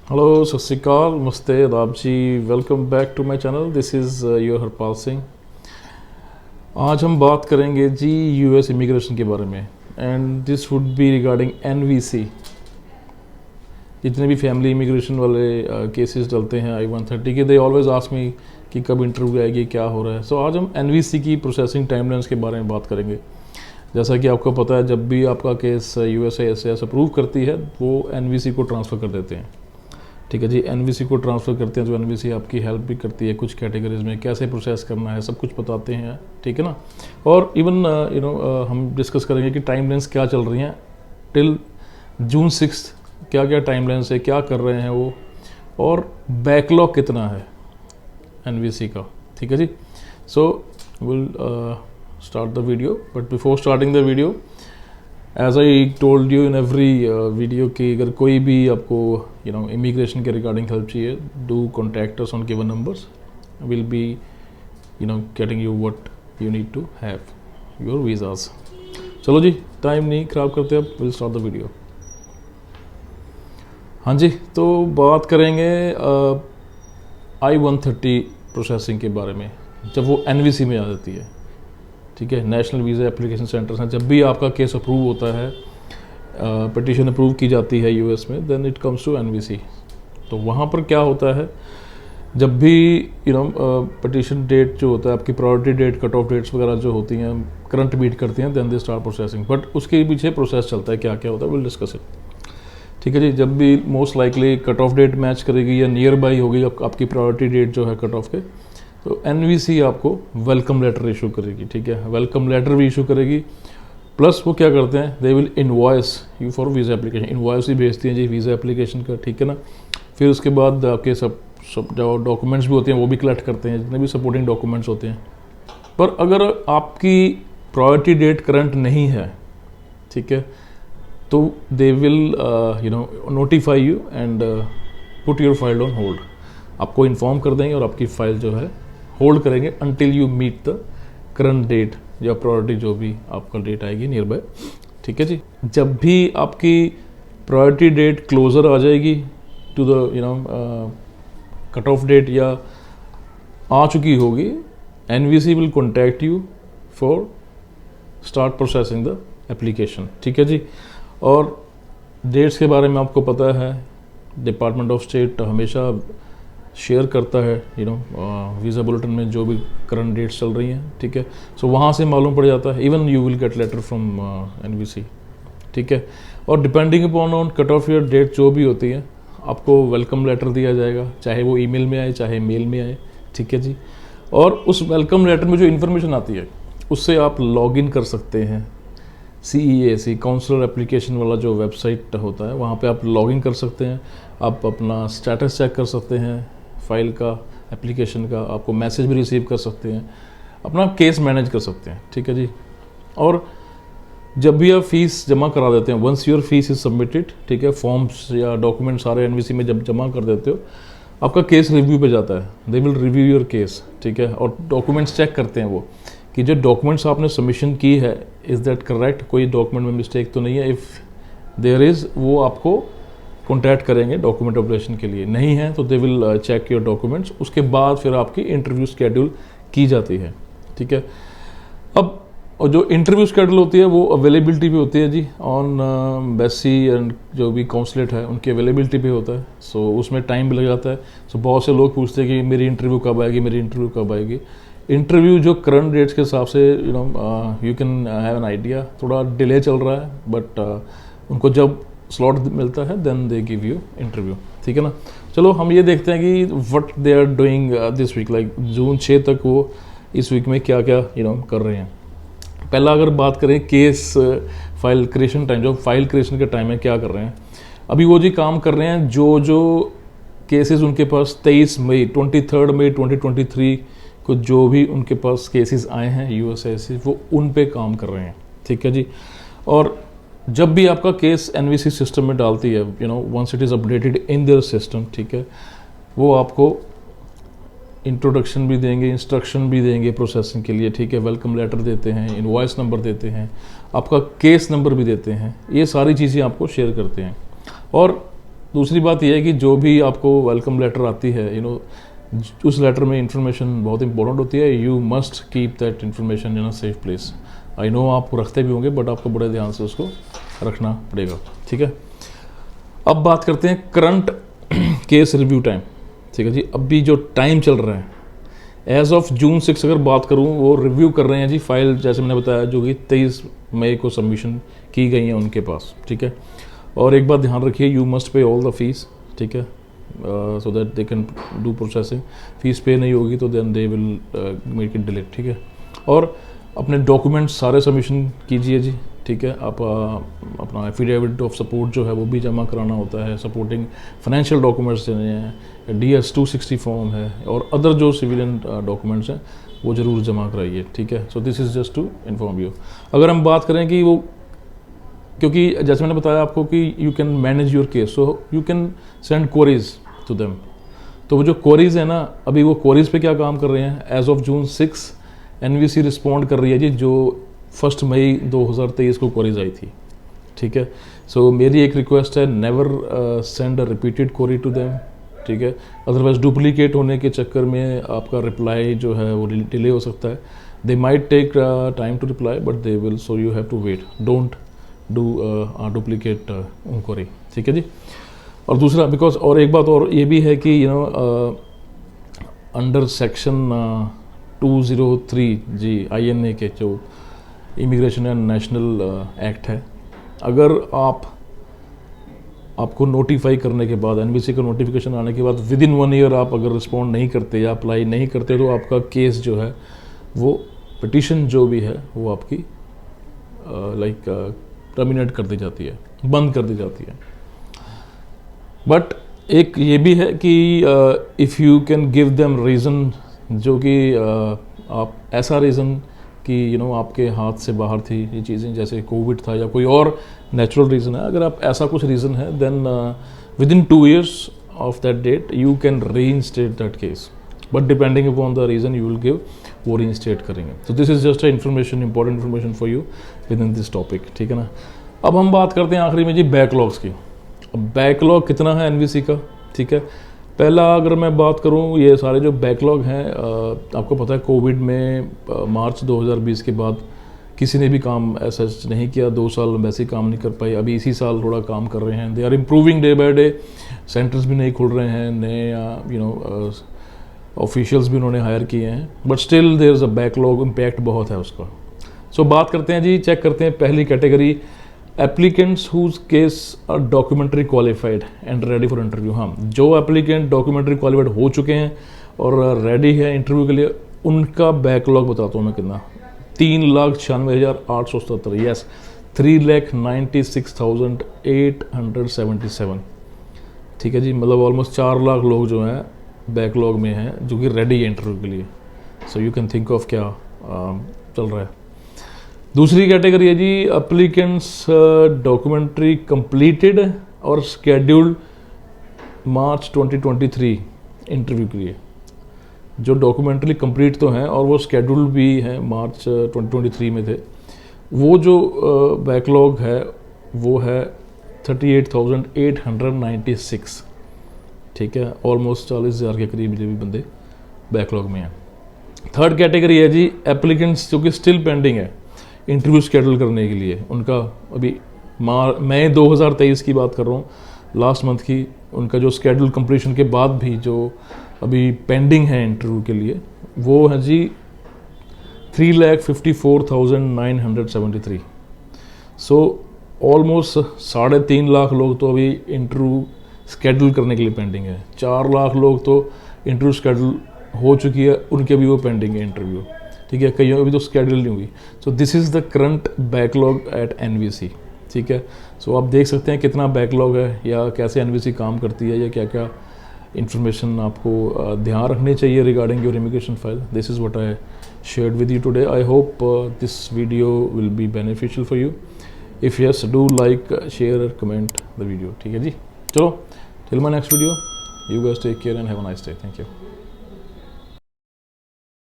Hello, सत श्री अकाल, नमस्ते, आदाब जी। Welcome back to my channel. This is your Harpal Singh. आज हम बात करेंगे जी यूएस इमिग्रेशन के बारे में and this would be regarding NVC. जितने भी फैमिली इमिग्रेशन वाले केसेस डलते हैं I-130 के, दे ऑलवेज आस्क मी कि कब इंटरव्यू आएगी, क्या हो रहा है। सो आज हम एनवीसी की प्रोसेसिंग टाइमलाइंस के बारे में बात करेंगे। जैसा कि आपको पता है, जब भी आपका केस USCIS अप्रूव करती है वो एनवीसी को ट्रांसफ़र कर देते हैं। ठीक है जी, एनवीसी को ट्रांसफ़र करते हैं तो एनवीसी आपकी हेल्प भी करती है कुछ कैटेगरीज में, कैसे प्रोसेस करना है सब कुछ बताते हैं। ठीक है ना। और इवन हम डिस्कस करेंगे कि टाइम लाइन्स क्या चल रही हैं टिल June 6, क्या क्या टाइम लाइन्स है, क्या कर रहे हैं वो, और बैकलॉग कितना है एनवीसी का। ठीक है जी। So will start the video, but before starting the video, as I told you in every video कि अगर कोई भी आपको इमिग्रेशन के रिगार्डिंग हेल्प चाहिए, do contact us on given numbers. Will be getting you what you need to have your visas. चलो जी, time नहीं ख़राब करते, अब विल स्टार्ट द वीडियो। हाँ जी, तो बात करेंगे I-130 प्रोसेसिंग के बारे में, जब वो एनवीसी में आ जाती है। ठीक है, नेशनल वीज़ा एप्लीकेशन सेंटर्स हैं। जब भी आपका केस अप्रूव होता है, पिटीशन अप्रूव की जाती है यूएस में, then it comes to NVC. तो वहाँ पर क्या होता है, जब भी पिटीशन डेट जो होता है, आपकी priority date, cut off dates वगैरह जो होती हैं, करंट मीट करती हैं, then they start processing. But उसके पीछे प्रोसेस चलता है, क्या क्या होता है, विल डिस्कस इट। ठीक है जी। जब भी most likely cut off date match करेगी या नियर बाई होगी आपकी प्रायोरिटी डेट जो है कट ऑफ के, तो एनवीसी आपको वेलकम लेटर इशू करेगी। ठीक है, वेलकम लेटर भी इशू करेगी, प्लस वो क्या करते हैं, they will invoice you for visa application. Invoice ही भेजती हैं जी वीज़ा एप्लीकेशन का। ठीक है ना। फिर उसके बाद आपके सब जो डॉक्यूमेंट्स भी होते हैं वो भी कलेक्ट करते हैं, जितने भी सपोर्टिंग डॉक्यूमेंट्स होते हैं। पर अगर आपकी प्रायोरिटी डेट करंट नहीं है, ठीक है, तो they will notify you and put your file on hold. आपको इन्फॉर्म कर देंगे और आपकी फ़ाइल जो है होल्ड करेंगे until you meet the current date या प्रायोरिटी जो भी आपका डेट आएगी नियर बाय। ठीक है जी। जब भी आपकी प्रायोरिटी डेट क्लोज़र आ जाएगी to the cut off date या आ चुकी होगी, NVC will contact you for start processing the application. ठीक है जी। और डेट्स के बारे में आपको पता है, डिपार्टमेंट ऑफ स्टेट हमेशा शेयर करता है वीज़ा बुलेटिन में जो भी करंट डेट्स चल रही हैं। ठीक है। सो वहाँ से मालूम पड़ जाता है। Even you will get letter from NVC. ठीक है। और depending upon on cut off your date जो भी होती है, आपको वेलकम लेटर दिया जाएगा, चाहे वो ईमेल में आए चाहे मेल में आए। ठीक है जी। और उस वेलकम लेटर में जो इन्फॉर्मेशन आती है उससे आप लॉग इन कर सकते हैं CEAC काउंसलर एप्लीकेशन वाला जो वेबसाइट होता है, वहाँ पे आप लॉग इन कर सकते हैं। आप अपना स्टेटस चेक कर सकते हैं फाइल का, एप्लीकेशन का। आपको मैसेज भी रिसीव कर सकते हैं, अपना केस मैनेज कर सकते हैं। ठीक है जी। और जब भी आप फीस जमा करा देते हैं, once your fees is submitted, ठीक है, फॉर्म्स या डॉक्यूमेंट सारे एनवीसी में जब जमा कर देते हो, आपका केस रिव्यू पे जाता है। They will review your case. ठीक है। और डॉक्यूमेंट्स चेक करते हैं वो कि जो डॉक्यूमेंट्स आपने सबमिशन की है, इज़ दैट करेक्ट, कोई डॉक्यूमेंट में मिस्टेक तो नहीं है। इफ़ देयर इज़, वो आपको कॉन्टैक्ट करेंगे डॉक्यूमेंट ऑपरेशन के लिए। नहीं है तो they will check your documents. उसके बाद फिर आपकी इंटरव्यू स्केड्यूल की जाती है। ठीक है। अब जो इंटरव्यू स्केड्यूल होती है वो अवेलेबिलिटी भी होती है जी ऑन बेसी एंड जो भी काउंसलेट है उनकी अवेलेबिलिटी भी होता है। सो उसमें टाइम भी लग जाता है। सो बहुत से लोग पूछते हैं कि मेरी इंटरव्यू कब आएगी, मेरी इंटरव्यू कब आएगी। इंटरव्यू जो करंट डेट्स के हिसाब से you can have an idea, थोड़ा डिले चल रहा है, बट उनको जब स्लॉट मिलता है then they give you interview. ठीक है ना। चलो हम ये देखते हैं कि what they are doing this week, like June 6 तक वो इस वीक में क्या क्या कर रहे हैं। पहला अगर बात करें केस फाइल क्रिएशन टाइम, जो फाइल क्रिएशन का टाइम है, क्या कर रहे हैं अभी वो जी काम कर रहे हैं। जो केसेस उनके पास 23 मई 2023 को जो भी उनके पास केसेस आए हैं USCIS, वो उन पे काम कर रहे हैं। ठीक है जी। और जब भी आपका केस एनवीसी सिस्टम में डालती है, once it is updated in their system, ठीक है, वो आपको इंट्रोडक्शन भी देंगे, इंस्ट्रक्शन भी देंगे प्रोसेसिंग के लिए। ठीक है। वेलकम लेटर देते हैं, इनवॉइस नंबर देते हैं, आपका केस नंबर भी देते हैं। ये सारी चीज़ें आपको शेयर करते हैं। और दूसरी बात यह है कि जो भी आपको वेलकम लेटर आती है, उस लेटर में इंफॉर्मेशन बहुत इंपॉर्टेंट होती है. You must keep that information in a safe place. I know आप रखते भी होंगे, बट आपको बड़े ध्यान से उसको रखना पड़ेगा. ठीक है, अब बात करते हैं करंट केस रिव्यू टाइम. ठीक है जी, अभी जो टाइम चल रहा है एज ऑफ जून 6 अगर बात करूं, वो रिव्यू कर रहे हैं जी फाइल, जैसे मैंने बताया, जो कि 23 मई को सबमिशन की गई है उनके पास. ठीक है, और एक बात ध्यान रखिए, you must pay all the fees. ठीक है, so that they can do processing. Fees pay नहीं होगी तो then they will make it delete. ठीक है, और अपने डॉक्यूमेंट्स सारे सबमिशन कीजिए जी. ठीक है, आप अपना एफिडेविट ऑफ सपोर्ट जो है वो भी जमा कराना होता है. सपोर्टिंग फाइनेंशियल डॉक्यूमेंट्स देने हैं, DS 260 फॉर्म है, और अदर जो सिविलियन डॉक्यूमेंट्स हैं वो ज़रूर जमा कराइए. ठीक है, so this is just to inform you. अगर हम बात करें कि वो, क्योंकि जैसे मैंने बताया आपको कि you can manage your case, so you can send queries to them. तो वो जो क्वेरीज है ना, अभी वो क्वेरीज पे क्या काम कर रहे हैं. As of June 6 NVC respond कर रही है जी जो 1 मई 2023 को क्वेरीज आई थी. ठीक है, सो मेरी एक रिक्वेस्ट है, never send a repeated query to them. ठीक है, अदरवाइज डुप्लीकेट होने के चक्कर में आपका रिप्लाई जो है वो डिले हो सकता है. They might take time to reply, but they will, so you have to wait. Don't do duplicate query. ठीक है जी. और दूसरा, बिकॉज और एक बात और ये भी है कि अंडर सेक्शन 203 जी INA के जो इमिग्रेशन एंड नेशनल एक्ट है, अगर आपको नोटिफाई करने के बाद, NVC का नोटिफिकेशन आने के बाद विद इन 1 ईयर आप अगर रिस्पॉन्ड नहीं करते या अप्लाई नहीं करते, तो आपका केस जो है वो पिटिशन जो भी है वो आपकी टर्मिनेट कर दी जाती है, बंद कर दी जाती है. बट एक ये भी है कि if you can give them reason, जो कि आप ऐसा रीज़न कि आपके हाथ से बाहर थी ये चीज़ें, जैसे कोविड था या कोई और नेचुरल रीज़न है, अगर आप ऐसा कुछ रीज़न है, then within 2 years of that date you can reinstate that case. But depending upon the reason you will give, वो रीइंस्टेट करेंगे. तो this is just a information, important information for you within this topic. ठीक है ना. अब हम बात करते हैं आखिरी में जी बैकलॉग्स की. अब बैकलॉग कितना है NVC का. ठीक है, पहला अगर मैं बात करूं, ये सारे जो बैकलॉग हैं, आपको पता है कोविड में मार्च 2020 के बाद किसी ने भी काम ऐसा नहीं किया. 2 साल वैसे ही काम नहीं कर पाए. अभी इसी साल थोड़ा काम कर रहे हैं. They are improving day by day. Centres भी नहीं खुल रहे हैं, नए ऑफिशियल्स भी उन्होंने हायर किए हैं, but still there is a backlog. Impact बहुत है उसका. सो बात करते हैं जी, चेक करते हैं पहली category, applicants whose case are documentary qualified and ready for interview. हाँ, जो एप्लीकेंट डॉक्यूमेंट्री क्वालिफाइड हो चुके हैं और रेडी है इंटरव्यू के लिए, उनका बैकलॉग बताता हूँ मैं कितना. 3,96,877. यस, 3,96,877. ठीक है जी, मतलब ऑलमोस्ट 4 लाख लोग जो हैं बैकलॉग में हैं, जो कि रेडी है इंटरव्यू के लिए. सो यू कैन थिंक ऑफ क्या चल रहा है. दूसरी कैटेगरी है जी, एप्लीकेंट्स डॉक्यूमेंट्री कंप्लीटेड और स्केड्यूल्ड मार्च 2023 इंटरव्यू के लिए. जो डॉक्यूमेंट्री कंप्लीट तो हैं और वो स्केड्यूल्ड भी हैं, मार्च 2023 में थे. वो जो बैकलॉग है वो है 38,896. ठीक है, ऑलमोस्ट 40,000 के करीब जो भी बंदे बैकलॉग में हैं. थर्ड कैटेगरी है जी, एप्लीकेंट्स जो कि स्टिल पेंडिंग है इंटरव्यू शेड्यूल करने के लिए. उनका अभी मई 2023 की बात कर रहा हूँ, लास्ट मंथ की, उनका जो स्केड्यूल कंप्लीशन के बाद भी जो अभी पेंडिंग है इंटरव्यू के लिए, वो है जी 3,54,973. सो ऑलमोस्ट 3.5 लाख लोग तो अभी इंटरव्यू स्केड्यूल करने के लिए पेंडिंग है. 4 लाख लोग तो इंटरव्यू स्केड्यूल हो चुकी है, उनके भी वो पेंडिंग है इंटरव्यू. ठीक है, कईयों अभी तो स्केड्यूल नहीं हुई. So this is the current backlog at NVC. ठीक है, सो आप देख सकते हैं कितना बैकलॉग है या कैसे NVC काम करती है या क्या क्या इन्फॉर्मेशन आपको ध्यान रखनी चाहिए regarding your immigration file. This is what I shared with you today. I hope this video will be beneficial for you. If yes, do like, share, comment the video. ठीक है जी, चलो till my next video, you guys take care and have a nice day. Thank you.